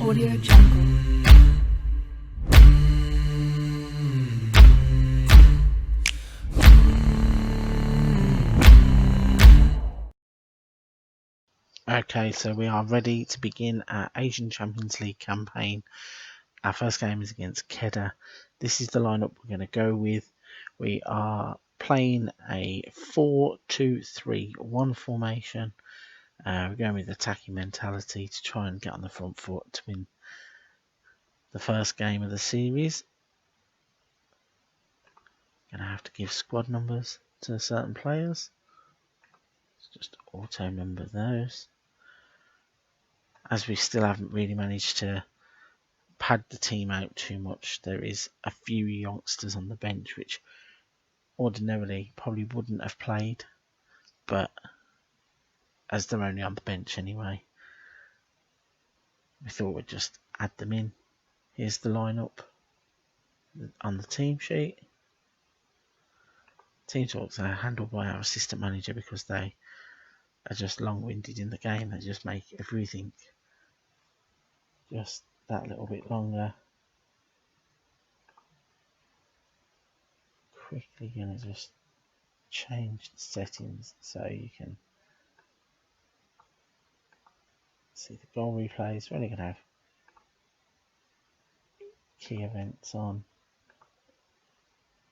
AudioJungle. Okay, so we are ready to begin our Asian Champions League campaign. Our first game is against Kedah. This is the lineup we're going to go with. We are playing a 4-2-3-1 formation. We're going with attacking mentality to try and get on the front foot to win the first game of the series. Going to have to give squad numbers to certain players. Let's just auto number those. As we still haven't really managed to pad the team out too much, there is a few youngsters on the bench which ordinarily probably wouldn't have played, but as they're only on the bench anyway, we thought we'd just add them in. Here's the lineup on the team sheet. Team talks are handled by our assistant manager because they are just long-winded in the game. They just make everything just that little bit longer. Quickly gonna just change the settings so you can see the goal replays. We're only gonna have key events on.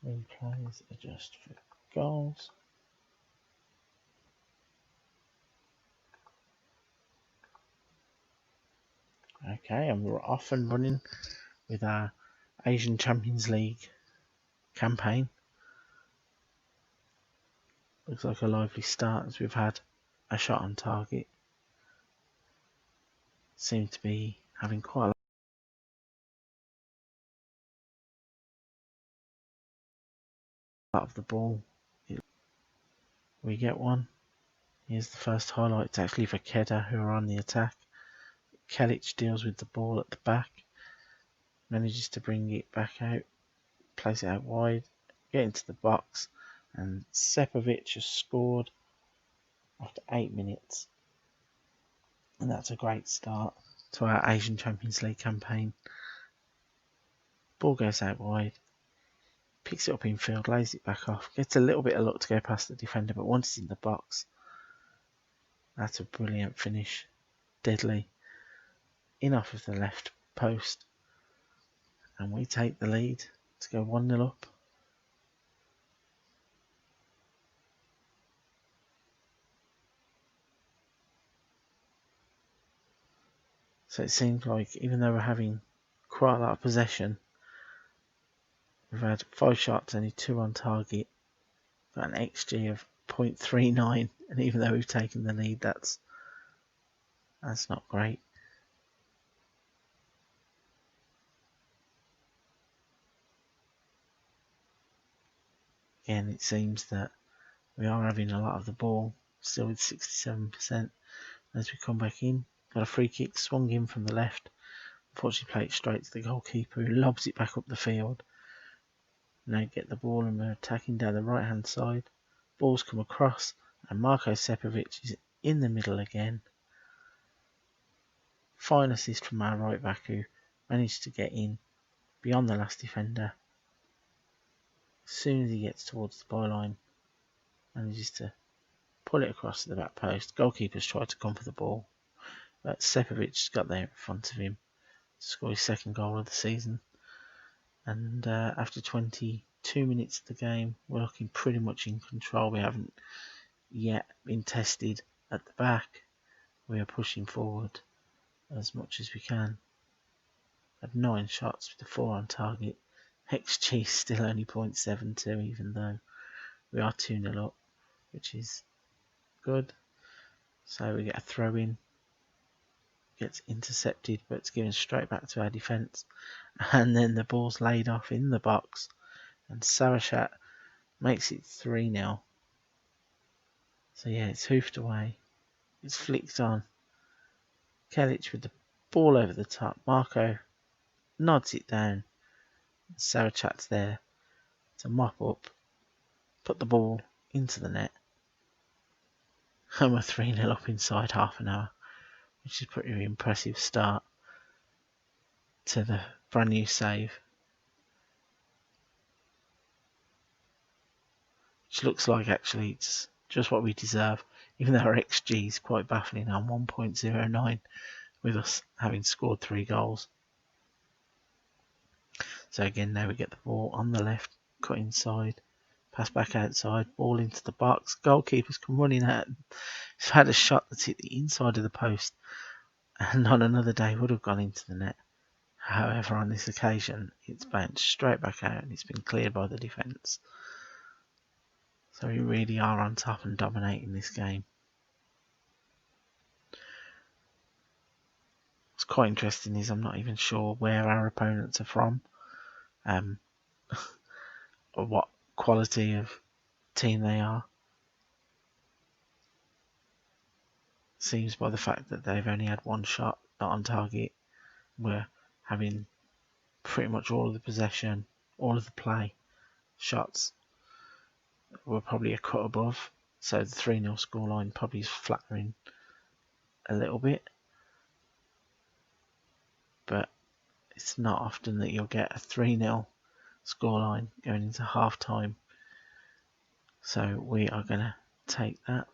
Replays adjust for goals. Okay, and we're off and running with our Asian Champions League campaign. Looks like a lively start as we've had a shot on target. Seem to be having quite a lot of the ball. We get one. Here's the first highlight. It's actually for Kedah, who are on the attack. Kelic deals with the ball at the back, manages to bring it back out, place it out wide, get into the box, and Sepovic has scored after 8 minutes. And that's a great start to our Asian Champions League campaign. Ball goes out wide, picks it up in field, lays it back off, gets a little bit of luck to go past the defender, but once it's in the box, that's a brilliant finish. Deadly. In off of the left post, and we take the lead to go 1-0 up. So it seems like even though we're having quite a lot of possession, we've had 5 shots, only 2 on target, got an XG of 0.39, and even though we've taken the lead, that's not great. Again, it seems that we are having a lot of the ball, still with 67%. As we come back in, got a free kick swung in from the left. Unfortunately, played it straight to the goalkeeper, who lobs it back up the field. Now get the ball and we're attacking down the right hand side. Ball's come across, and Marko Sepovic is in the middle again. Fine assist from our right back, who managed to get in beyond the last defender. As soon as he gets towards the byline, manages to pull it across to the back post. Goalkeeper's tried to come for the ball, but Sepovic got there in front of him to score his second goal of the season. And after 22 minutes of the game, we're looking pretty much in control. We haven't yet been tested at the back. We are pushing forward as much as we can. Had 9 shots with the 4 on target. XG is still only 0.72, even though we are 2-0 up, which is good. So we get a throw in, gets intercepted, but it's given straight back to our defence, and then the ball's laid off in the box, and Sarashat makes it 3-0. So yeah, it's hoofed away, it's flicked on. Kelic with the ball over the top. Marko nods it down. Sarachat's there to mop up, put the ball into the net, and we're 3-0 up inside half an hour, which is a pretty impressive start. to the brand new save, which looks like actually it's just what we deserve, even though our XG is quite baffling on 1.09 with us having scored 3 goals. So again, now we get the ball on the left, cut inside, pass back outside, ball into the box. Goalkeepers come running out. He's had a shot that's hit the inside of the post and on another day would have gone into the net. However, on this occasion, it's bounced straight back out and it's been cleared by the defence. So we really are on top and dominating this game. What's quite interesting is I'm not even sure where our opponents are from, or what quality of team they are. Seems by the fact that they've only had 1 shot, not on target. We're having pretty much all of the possession, all of the play, shots. We're probably a cut above, so the 3-0 scoreline probably is flattering a little bit. But it's not often that you'll get a 3-0 scoreline going into half time. So we are going to take that.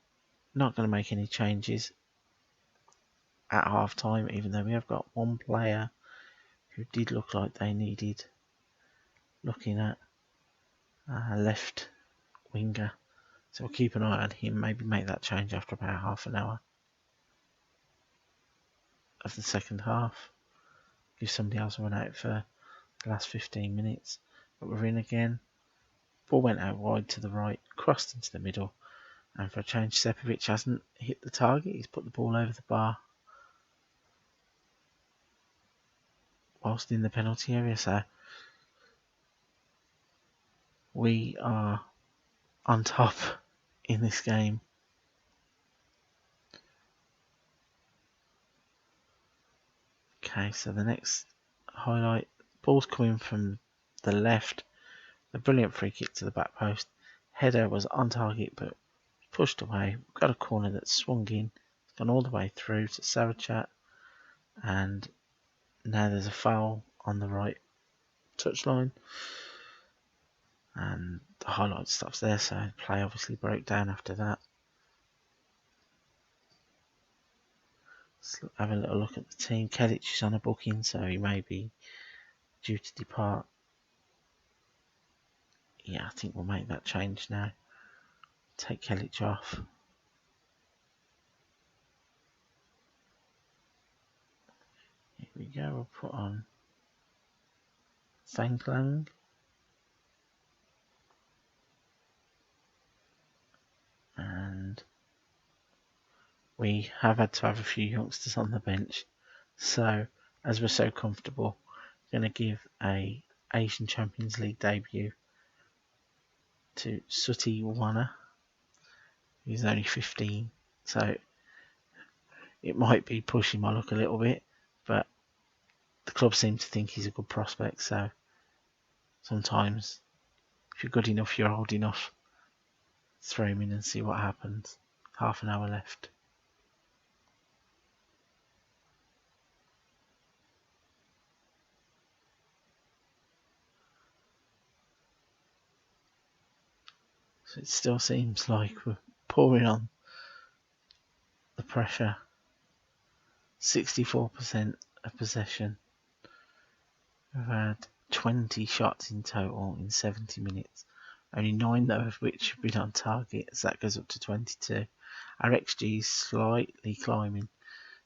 Not going to make any changes at half time, even though we have got one player who did look like they needed looking at, left winger. So we'll keep an eye on him, maybe make that change after about half an hour of the second half. Give somebody else a run out for the last 15 minutes. But we're in again. Ball went out wide to the right, crossed into the middle, and for a change, Sepovic hasn't hit the target. He's put the ball over the bar whilst in the penalty area. So we are on top in this game. Okay, so the next highlight, ball's coming from the left. The brilliant free kick to the back post. Header was on target but pushed away. We've got a corner that's swung in. It's gone all the way through to Sarachat. And now there's a foul on the right touchline. And the highlight stops there, so the play obviously broke down after that. Let's have a little look at the team. Kelic is on a booking, so he may be due to depart. Yeah, I think we'll make that change now. Take Kelic off. Here we go, we'll put on Thanglang. And we have had to have a few youngsters on the bench. So, as we're so comfortable, we're going to give a Asian Champions League debut to Suti Wana. He's only 15, so it might be pushing my luck a little bit, but the club seem to think he's a good prospect, so sometimes if you're good enough, you're old enough, throw him in and see what happens. Half an hour left. So it still seems like we're pouring on the pressure. 64% of possession. We've had 20 shots in total in 70 minutes. Only 9 though of which have been on target, so that goes up to 22. Our XG is slightly climbing.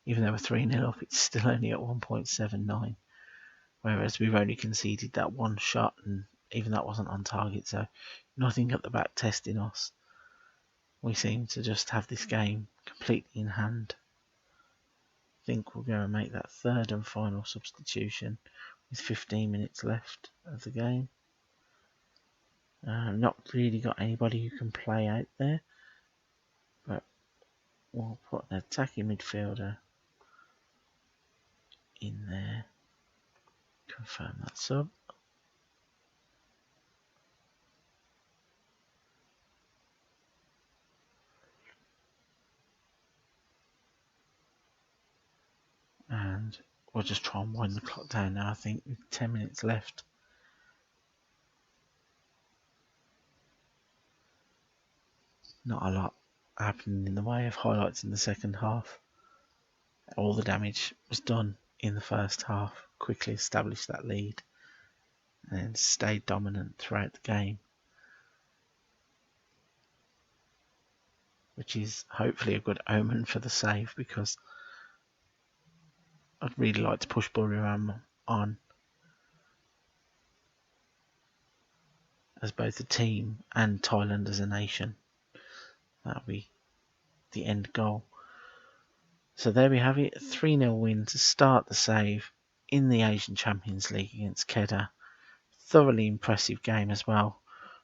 Even though we're 3-0 up, it's still only at 1.79. Whereas we've only conceded that 1 shot, and even that wasn't on target, so nothing at the back testing us. We seem to just have this game completely in hand. I think we'll go and make that third and final substitution with 15 minutes left of the game. Not really got anybody who can play out there, but we'll put an attacking midfielder in there. Confirm that sub. And we'll just try and wind the clock down now, I think, with 10 minutes left. Not a lot happened in the way of highlights in the second half. All the damage was done in the first half. Quickly established that lead and stayed dominant throughout the game, which is hopefully a good omen for the save, because I'd really like to push Buriram on as both a team and Thailand as a nation. That'll be the end goal. So there we have it, a 3-0 win to start the save in the Asian Champions League against Kedah. Thoroughly impressive game as well,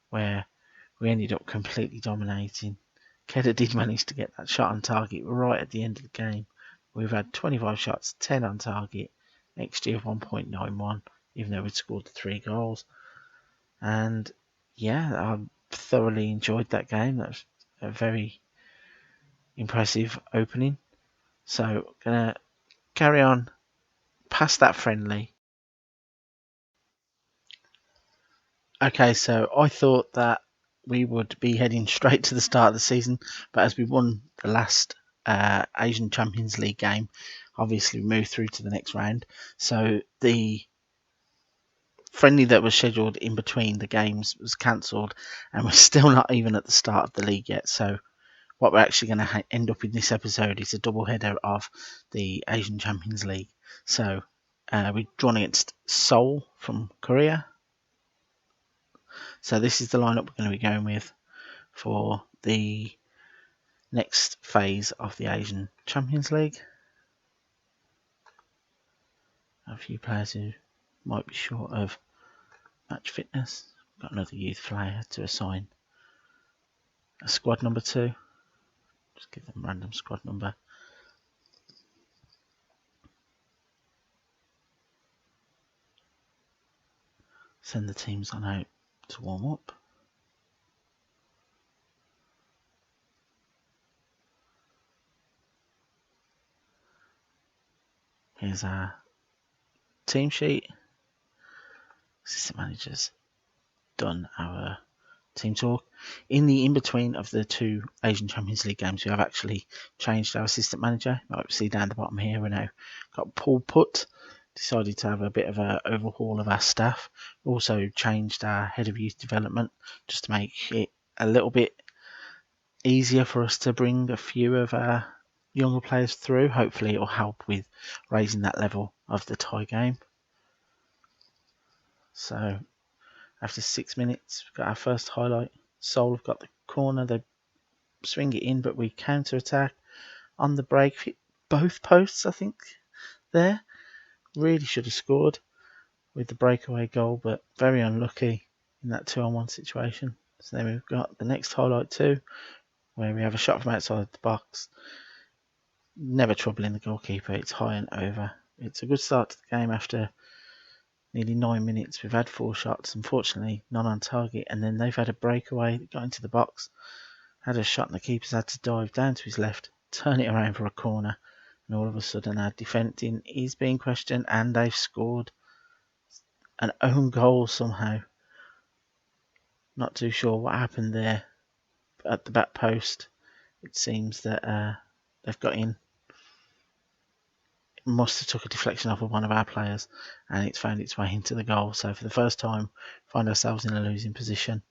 where we ended up completely dominating. Kedah did manage to get that shot on target right at the end of the game. We've had 25 shots, 10 on target, XG of 1.91, even though we'd scored 3 goals. And yeah, I thoroughly enjoyed that game. That was a very impressive opening. So, gonna carry on past that friendly. Okay, so I thought that we would be heading straight to the start of the season, but as we won the last Asian Champions League game, obviously we moved through to the next round. So the friendly that was scheduled in between the games was cancelled, and we're still not even at the start of the league yet. So what we're actually going to end up in this episode is a double header of the Asian Champions League. So we're drawn against Seoul from Korea. So this is the lineup we're going to be going with for the next phase of the Asian Champions League. A few players who might be short of match fitness. Got another youth player to assign a squad number to. Just give them a random squad number. Send the teams on out to warm up. Here's our team sheet. Assistant managers done our team talk. In the in-between of the 2 Asian Champions League games, we have actually changed our assistant manager. You might see down the bottom here, we now got Paul Putt. Decided to have a bit of an overhaul of our staff. Also changed our head of youth development just to make it a little bit easier for us to bring a few of our younger players through. Hopefully it will help with raising that level of the Thai game. So after 6 minutes, we've got our first highlight. Seoul have got the corner, they swing it in, but we counter attack on the break. Hit both posts, I think, there. Really should have scored with the breakaway goal, but very unlucky in that 2-on-1 situation. So then we've got the next highlight too, where we have a shot from outside the box. Never troubling the goalkeeper, it's high and over. It's a good start to the game after nearly 9 minutes. We've had 4 shots, unfortunately none on target, and then they've had a breakaway that got into the box, had a shot and the keeper's had to dive down to his left, turn it around for a corner, and all of a sudden our defending is being questioned and they've scored an own goal somehow. Not too sure what happened there at the back post. It seems that they've got in. It must have took a deflection off of one of our players and it's found its way into the goal. So for the first time, find ourselves in a losing position.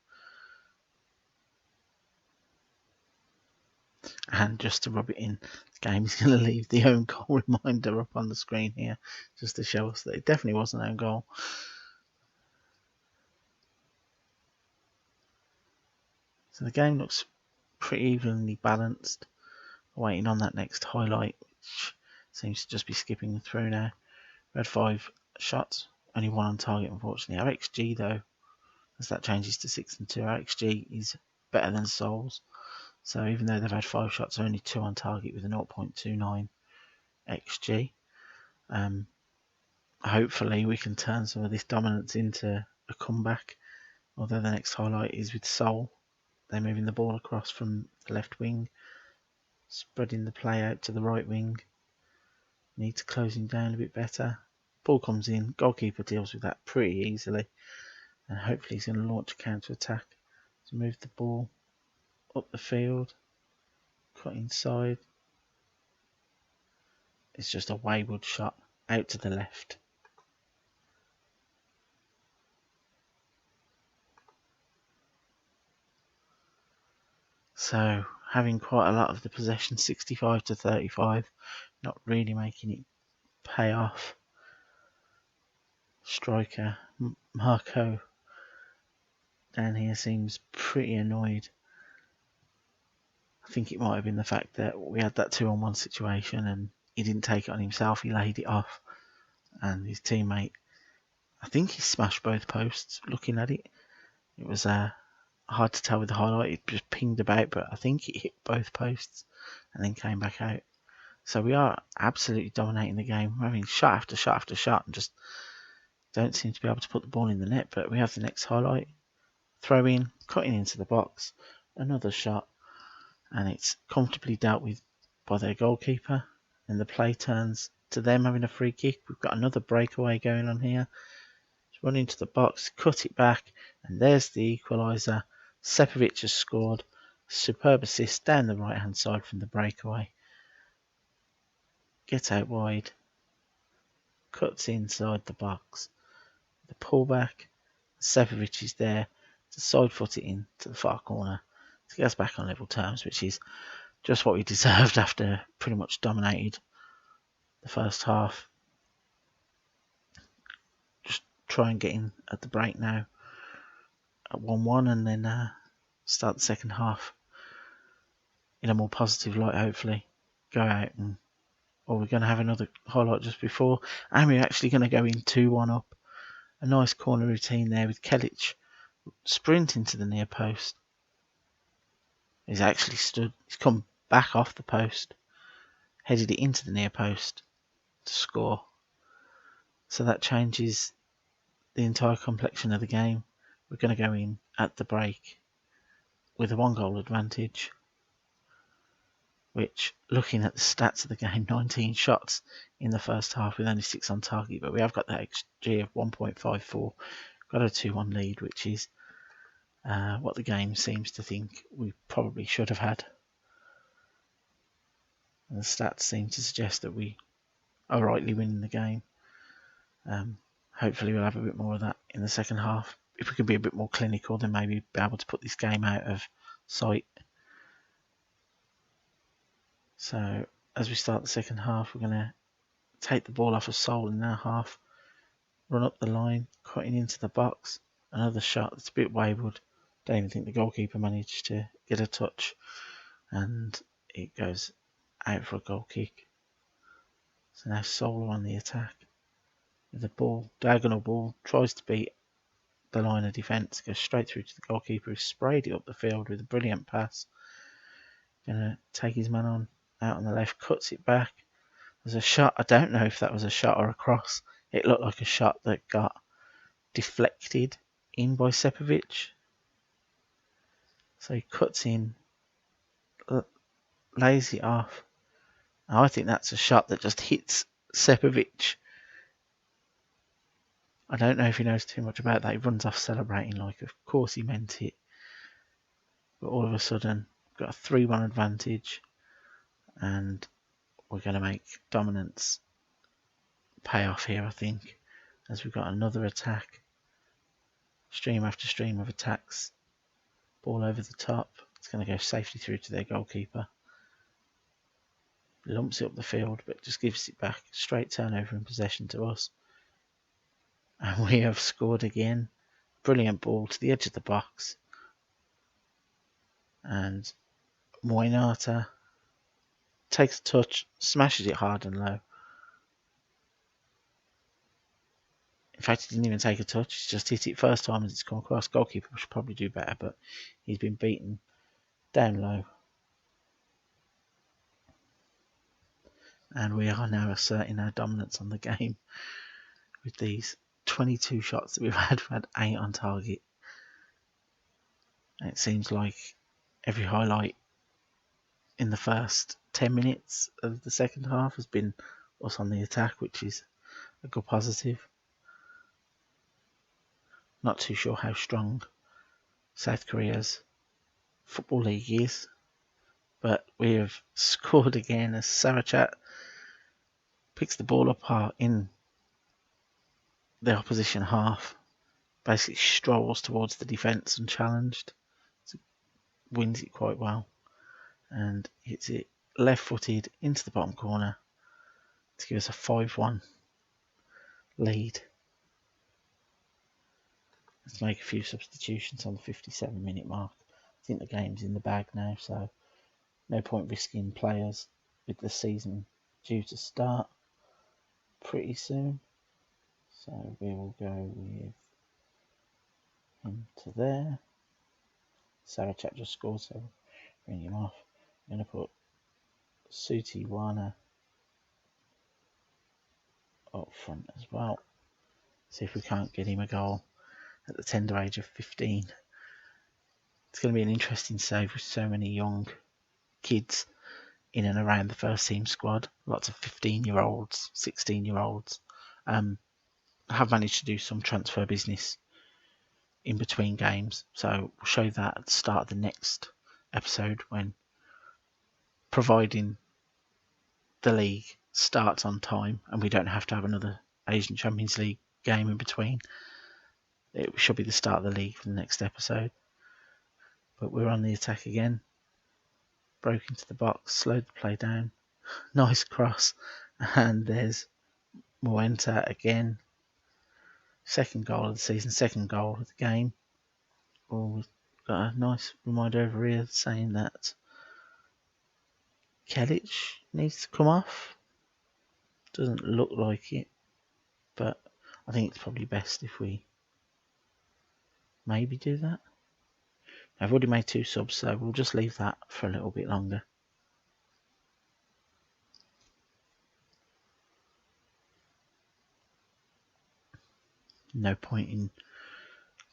And just to rub it in, the game is going to leave the own goal reminder up on the screen here, just to show us that it definitely was an own goal. So the game looks pretty evenly balanced. Waiting on that next highlight, which seems to just be skipping through now. We had 5 shots, only 1 on target, unfortunately. Our XG, though, as that changes to 6 and 2, our XG is better than Seoul's. So even though they've had 5 shots, only 2 on target with a 0.29 XG. Hopefully we can turn some of this dominance into a comeback. Although the next highlight is with Seoul. They're moving the ball across from the left wing, spreading the play out to the right wing. Need to close him down a bit better. Ball comes in, goalkeeper deals with that pretty easily, and hopefully he's going to launch a counter attack to move the ball up the field, cut inside. It's just a wayward shot out to the left. So having quite a lot of the possession, 65 to 35, not really making it pay off. Striker Marco down here seems pretty annoyed. I think it might have been the fact that we had that 2-on-1 situation and he didn't take it on himself, he laid it off, and his teammate, I think he smashed both posts. Looking at it, it was hard to tell with the highlight. It just pinged about, but I think it hit both posts and then came back out. So we are absolutely dominating the game. We're having shot after shot after shot and just don't seem to be able to put the ball in the net. But we have the next highlight. Throw in, cutting into the box, another shot, and it's comfortably dealt with by their goalkeeper. And the play turns to them having a free kick. We've got another breakaway going on here. Just run into the box, cut it back, and there's the equaliser. Sepovic has scored. Superb assist down the right hand side from the breakaway. Gets out wide. Cuts inside the box. The pullback. Sepovic is there to side foot it in to the far corner to get us back on level terms, which is just what we deserved after pretty much dominated the first half. Just try and get in at the break now at 1-1 and then start the second half in a more positive light, hopefully. Go out and we're going to have another highlight just before, and we're actually going to go in 2-1 up. A nice corner routine there with Kelic sprinting to the near post. He's actually stood, he's come back off the post, headed it into the near post to score. So that changes the entire complexion of the game. We're going to go in at the break with a 1-goal advantage, which, looking at the stats of the game, 19 shots in the first half with only 6 on target, but we have got that XG of 1.54, got a 2-1 lead, which is what the game seems to think we probably should have had. And the stats seem to suggest that we are rightly winning the game. Hopefully we'll have a bit more of that in the second half. If we could be a bit more clinical, then maybe be able to put this game out of sight. So as we start the second half, we're going to take the ball off of Seoul in their half, run up the line, cutting into the box. Another shot that's a bit wayward. Don't even think the goalkeeper managed to get a touch, and it goes out for a goal kick. So now Seoul on the attack with the ball, diagonal ball, tries to beat the line of defence, goes straight through to the goalkeeper who sprayed it up the field with a brilliant pass. Gonna take his man on out on the left, cuts it back. There's a shot. I don't know if that was a shot or a cross. It looked like a shot that got deflected in by Sepovic. So he cuts in, lays it off. I think that's a shot that just hits Sepovic. I don't know if he knows too much about that. He runs off celebrating like, of course he meant it. But all of a sudden, we've got a 3-1 advantage. And we're going to make dominance pay off here, I think, as we've got another attack. Stream after stream of attacks. Ball over the top. It's going to go safely through to their goalkeeper. Lumps it up the field, but just gives it back. Straight turnover in possession to us. And we have scored again. Brilliant ball to the edge of the box. And Moinata takes a touch, smashes it hard and low. In fact, he didn't even take a touch. He's just hit it first time as it's come across. Goalkeeper should probably do better, but he's been beaten down low. And we are now asserting our dominance on the game with these 22 shots that we've had. We've had 8 on target. And it seems like every highlight in the first 10 minutes of the second half has been us on the attack, which is a good positive. Not too sure how strong South Korea's football league is, but we have scored again as Sarachat picks the ball apart in the opposition half, basically strolls towards the defence unchallenged, so wins it quite well, and hits it left-footed into the bottom corner to give us a 5-1 lead. Let's make a few substitutions on the 57-minute mark. I think the game's in the bag now, so no point risking players with the season due to start pretty soon. So we will go with him to there. Sarachat just scored, so bring him off. I'm going to put Sutiwana up front as well. See if we can't get him a goal at the tender age of 15. It's going to be an interesting save with so many young kids in and around the first team squad. Lots of 15-year-olds, 16-year-olds. Have managed to do some transfer business in between games, so we'll show that at the start of the next episode, when, providing the league starts on time and we don't have to have another Asian Champions League game in between, it should be the start of the league for the next episode. But we're on the attack again. Broke into the box, slowed the play down. Nice cross, and there's Moenta again. Second goal of the season, second goal of the game. We've got a nice reminder over here saying that Kelic needs to come off. Doesn't look like it, but I think it's probably best if we maybe do that. I've already made 2 subs, so we'll just leave that for a little bit longer. No point in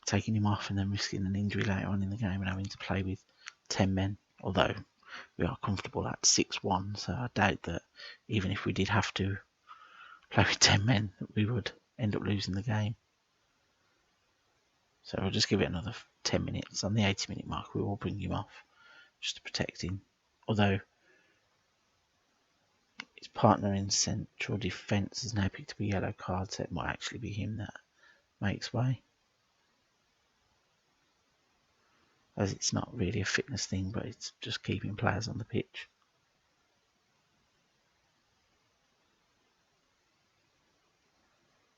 taking him off and then risking an injury later on in the game and having to play with 10 men, although we are comfortable at 6-1, so I doubt that even if we did have to play with 10 men, we would end up losing the game. So we'll just give it another 10 minutes. On the 80-minute mark, we will bring him off just to protect him, although his partner in central defence has now picked up a yellow card, so it might actually be him that makes way, as it's not really a fitness thing, but it's just keeping players on the pitch.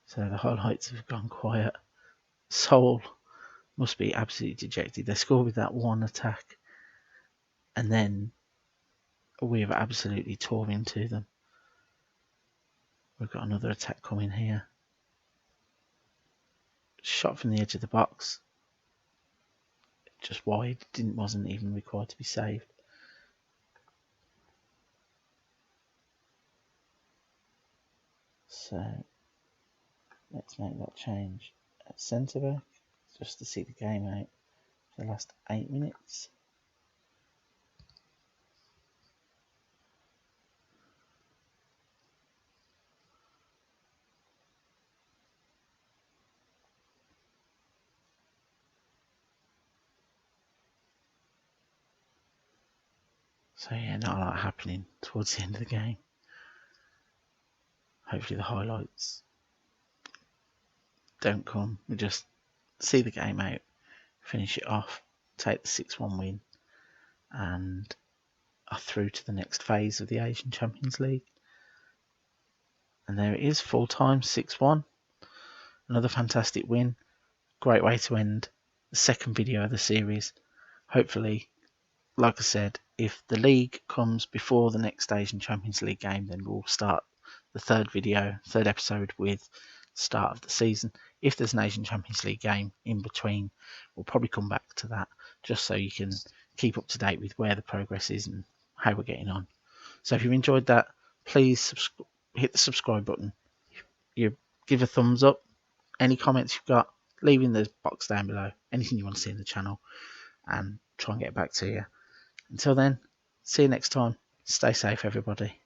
So the highlights have gone quiet. Seoul must be absolutely dejected. They scored with that one attack, and then we have absolutely tore into them. We've got another attack coming here. Shot from the edge of the box, just wide, wasn't even required to be saved. So let's make that change at centre back just to see the game out for the last 8 minutes. So yeah, not a lot happening towards the end of the game. Hopefully the highlights don't come. We just see the game out, finish it off, take the 6-1 win, and are through to the next phase of the Asian Champions League. And there it is, full time, 6-1. Another fantastic win. Great way to end the second video of the series. Hopefully, like I said, if the league comes before the next Asian Champions League game, then we'll start the third episode with start of the season. If there's an Asian Champions League game in between, we'll probably come back to that just so you can keep up to date with where the progress is and how we're getting on. So if you enjoyed that, please hit the subscribe button. You give a thumbs up. Any comments you've got, leave in the box down below. Anything you want to see in the channel, and try and get back to you. Until then, see you next time. Stay safe, everybody.